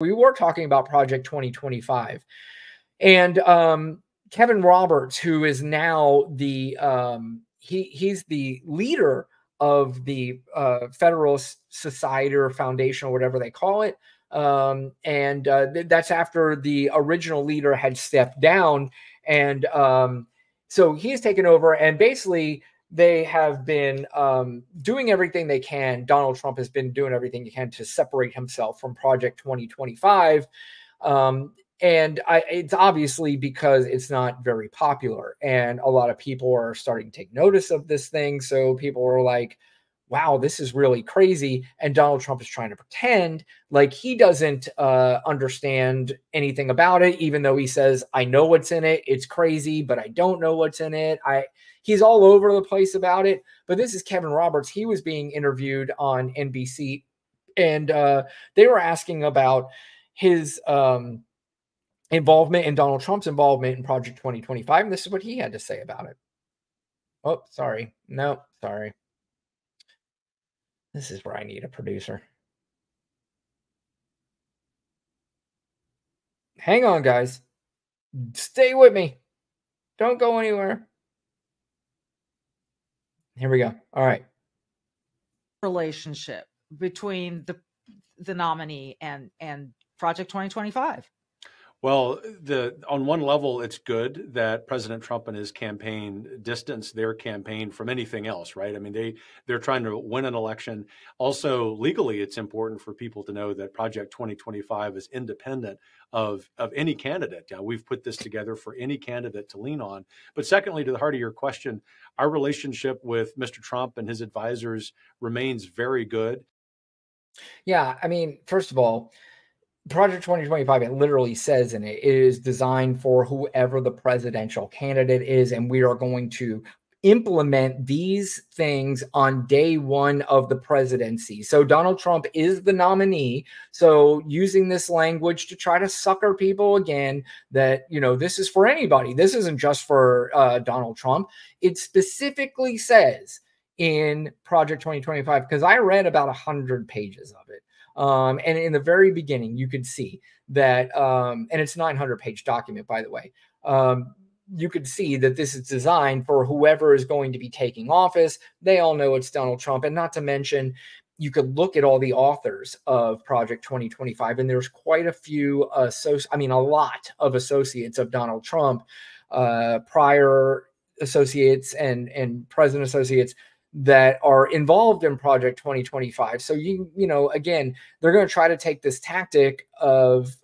we were talking about Project 2025. And Kevin Roberts, who is now the he's the leader of the Federalist Society or Foundation or whatever they call it. That's after the original leader had stepped down. And so he's taken over, and basically they have been doing everything they can. Donald Trump has been doing everything he can to separate himself from Project 2025. It's obviously because it's not very popular, and a lot of people are starting to take notice of this thing. So people are like, wow, this is really crazy. And Donald Trump is trying to pretend like he doesn't understand anything about it, even though he says, I know what's in it. It's crazy, but I don't know what's in it. He's all over the place about it. But this is Kevin Roberts. He was being interviewed on NBC, and they were asking about his involvement and Donald Trump's involvement in Project 2025. And this is what he had to say about it. Oh, sorry. No, sorry. This is where I need a producer. Hang on, guys. Stay with me. Don't go anywhere. Here we go. All right. Relationship between the nominee and Project 2025. Well, on one level, it's good that President Trump and his campaign distance their campaign from anything else, right? I mean, they're trying to win an election. Also, legally, it's important for people to know that Project 2025 is independent of any candidate. Now, we've put this together for any candidate to lean on. But secondly, to the heart of your question, our relationship with Mr. Trump and his advisors remains very good. Yeah, I mean, first of all, Project 2025, it literally says in it is designed for whoever the presidential candidate is, and we are going to implement these things on day one of the presidency. So Donald Trump is the nominee. So using this language to try to sucker people again that, you know, this is for anybody. This isn't just for Donald Trump. It specifically says in Project 2025, because I read about 100 pages of it. And in the very beginning, you could see that, and it's a 900-page document, by the way. You could see that this is designed for whoever is going to be taking office. They all know it's Donald Trump. And not to mention, you could look at all the authors of Project 2025, and there's quite a few, a lot of associates of Donald Trump, prior associates and present associates that are involved in Project 2025. So, you know, again, they're going to try to take this tactic of,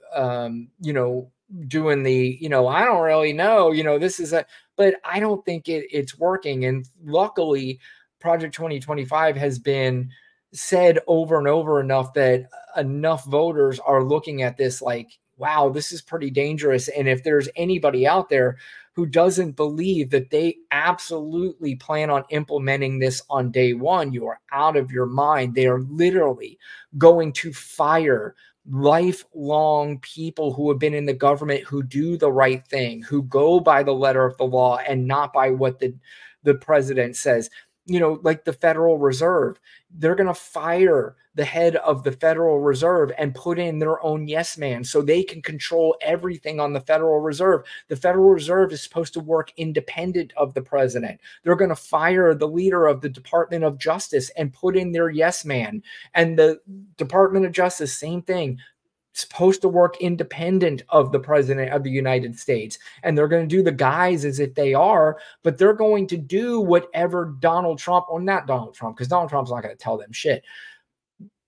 doing the, I don't really know, this is but I don't think it's working. And luckily, Project 2025 has been said over and over enough that enough voters are looking at this like, wow, this is pretty dangerous. And if there's anybody out there who doesn't believe that they absolutely plan on implementing this on day one, you are out of your mind. They are literally going to fire lifelong people who have been in the government, who do the right thing, who go by the letter of the law and not by what the president says. Like the Federal Reserve, they're going to fire the head of the Federal Reserve and put in their own yes man so they can control everything on the Federal Reserve. The Federal Reserve is supposed to work independent of the president. They're going to fire the leader of the Department of Justice and put in their yes man. And the Department of Justice, same thing, supposed to work independent of the president of the United States. And they're going to do the guise as if they are, but they're going to do whatever Donald Trump, or not Donald Trump, because Donald Trump's not going to tell them shit.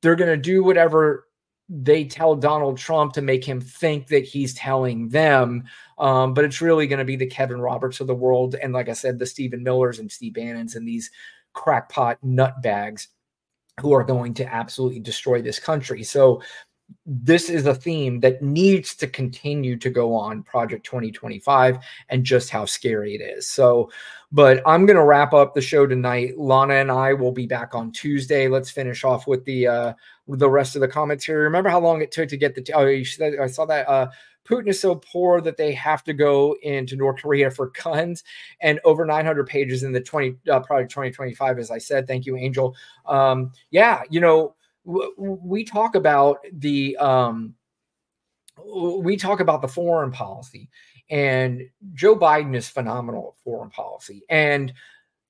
They're going to do whatever they tell Donald Trump to make him think that he's telling them. But it's really going to be the Kevin Roberts of the world. And like I said, the Stephen Millers and Steve Bannons and these crackpot nutbags who are going to absolutely destroy this country. So this is a theme that needs to continue to go on Project 2025 and just how scary it is. So, but I'm going to wrap up the show tonight. Lana and I will be back on Tuesday. Let's finish off with the rest of the comments here. Remember how long it took to get I saw that Putin is so poor that they have to go into North Korea for guns, and over 900 pages in the Project 2025, as I said. Thank you, Angel. Yeah, we talk about the we talk about the foreign policy, and Joe Biden is phenomenal at foreign policy. And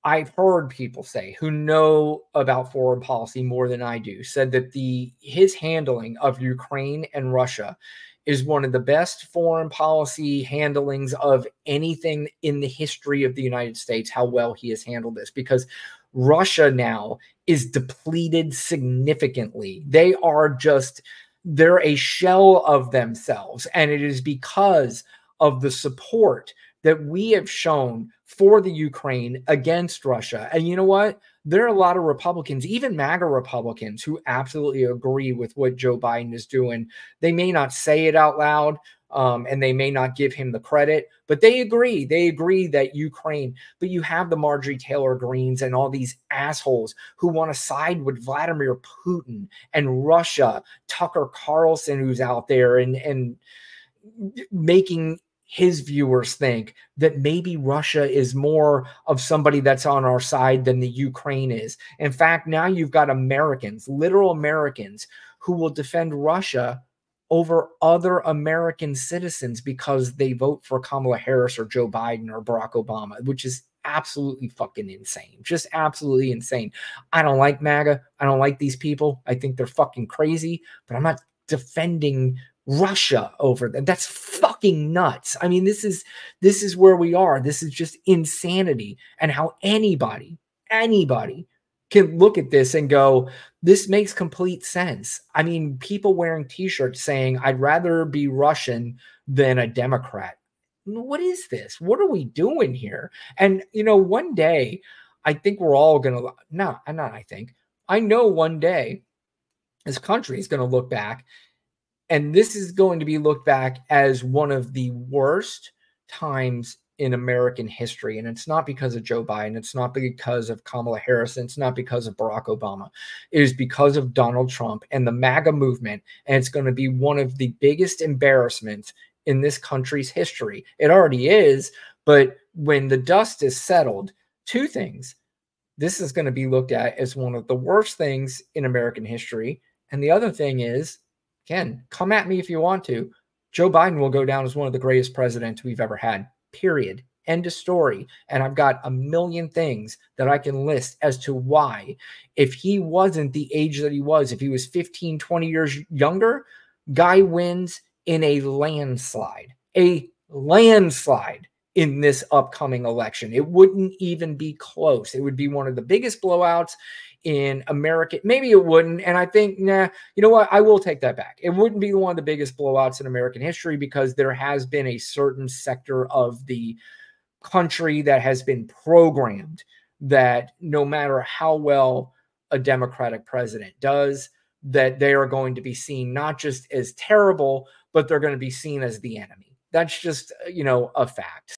I've heard people say who know about foreign policy more than I do, said that his handling of Ukraine and Russia is one of the best foreign policy handlings of anything in the history of the United States, how well he has handled this, because Russia now is depleted significantly. They're a shell of themselves. And it is because of the support that we have shown for the Ukraine against Russia. And you know what? There are a lot of Republicans, even MAGA Republicans, who absolutely agree with what Joe Biden is doing. They may not say it out loud, and they may not give him the credit, but they agree. They agree that Ukraine, but you have the Marjorie Taylor Greens and all these assholes who want to side with Vladimir Putin and Russia, Tucker Carlson, who's out there and making his viewers think that maybe Russia is more of somebody that's on our side than the Ukraine is. In fact, now you've got Americans, literal Americans, who will defend Russia over other American citizens because they vote for Kamala Harris or Joe Biden or Barack Obama, which is absolutely fucking insane. Just absolutely insane. I don't like MAGA. I don't like these people. I think they're fucking crazy, but I'm not defending Russia over them. That's fucking nuts. I mean, this is where we are. This is just insanity. And how anybody can look at this and go, this makes complete sense. I mean, people wearing t-shirts saying, I'd rather be Russian than a Democrat. What is this? What are we doing here? And, you know, one day, I think we're all going to, no, not I think, I know one day this country is going to look back, and this is going to be looked back as one of the worst times in American history. And it's not because of Joe Biden. It's not because of Kamala Harris. It's not because of Barack Obama. It is because of Donald Trump and the MAGA movement. And it's going to be one of the biggest embarrassments in this country's history. It already is. But when the dust is settled, two things. This is going to be looked at as one of the worst things in American history. And the other thing is, again, come at me if you want to, Joe Biden will go down as one of the greatest presidents we've ever had, period. End of story. And I've got a million things that I can list as to why, if he wasn't the age that he was, if he was 15, 20 years younger, guy wins in a landslide in this upcoming election. It wouldn't even be close. It would be one of the biggest blowouts in America. Maybe it wouldn't. And I think, you know what? I will take that back. It wouldn't be one of the biggest blowouts in American history because there has been a certain sector of the country that has been programmed that no matter how well a Democratic president does, that they are going to be seen not just as terrible, but they're going to be seen as the enemy. That's just, you know, a fact.